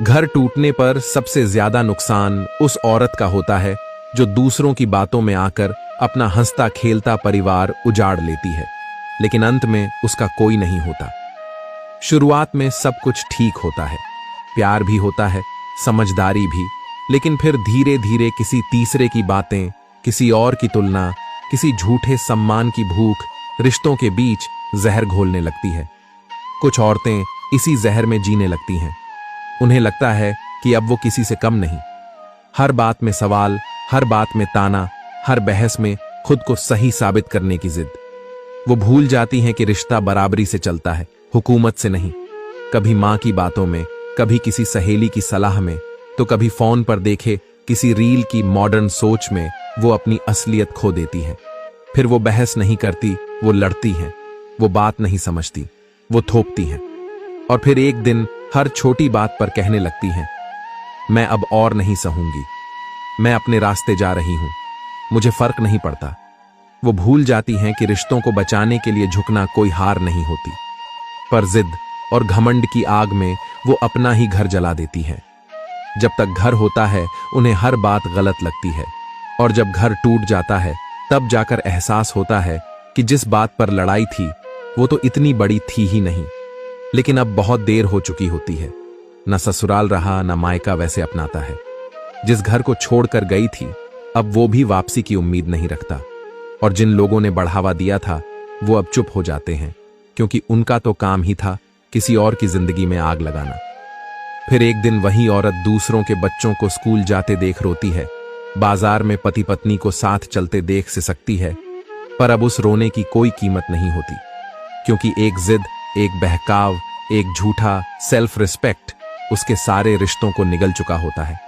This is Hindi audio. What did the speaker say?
घर टूटने पर सबसे ज्यादा नुकसान उस औरत का होता है जो दूसरों की बातों में आकर अपना हंसता खेलता परिवार उजाड़ लेती है, लेकिन अंत में उसका कोई नहीं होता। शुरुआत में सब कुछ ठीक होता है, प्यार भी होता है, समझदारी भी, लेकिन फिर धीरे धीरे किसी तीसरे की बातें, किसी और की तुलना, किसी झूठे सम्मान की भूख रिश्तों के बीच जहर घोलने लगती है। कुछ औरतें इसी जहर में जीने लगती हैं। उन्हें लगता है कि अब वो किसी से कम नहीं। हर बात में सवाल, हर बात में ताना, हर बहस में खुद को सही साबित करने की जिद। वो भूल जाती हैं कि रिश्ता बराबरी से चलता है, हुकूमत से नहीं। कभी माँ की बातों में, कभी किसी सहेली की सलाह में, तो कभी फोन पर देखे किसी रील की मॉडर्न सोच में वो अपनी असलियत खो देती है। फिर वो बहस नहीं करती, वो लड़ती हैं। वो बात नहीं समझती, वो थोपती हैं। और फिर एक दिन हर छोटी बात पर कहने लगती हैं, मैं अब और नहीं सहूंगी, मैं अपने रास्ते जा रही हूं, मुझे फर्क नहीं पड़ता। वो भूल जाती हैं कि रिश्तों को बचाने के लिए झुकना कोई हार नहीं होती, पर जिद और घमंड की आग में वो अपना ही घर जला देती हैं। जब तक घर होता है उन्हें हर बात गलत लगती है, और जब घर टूट जाता है तब जाकर एहसास होता है कि जिस बात पर लड़ाई थी वो तो इतनी बड़ी थी ही नहीं। लेकिन अब बहुत देर हो चुकी होती है। न ससुराल रहा, न मायका वैसे अपनाता है। जिस घर को छोड़कर गई थी अब वो भी वापसी की उम्मीद नहीं रखता, और जिन लोगों ने बढ़ावा दिया था वो अब चुप हो जाते हैं, क्योंकि उनका तो काम ही था किसी और की जिंदगी में आग लगाना। फिर एक दिन वही औरत दूसरों के बच्चों को स्कूल जाते देख रोती है, बाजार में पति पत्नी को साथ चलते देख सिसकती है, पर अब उस रोने की कोई कीमत नहीं होती, क्योंकि एक जिद, एक बहकाव, एक झूठा सेल्फ रिस्पेक्ट उसके सारे रिश्तों को निगल चुका होता है।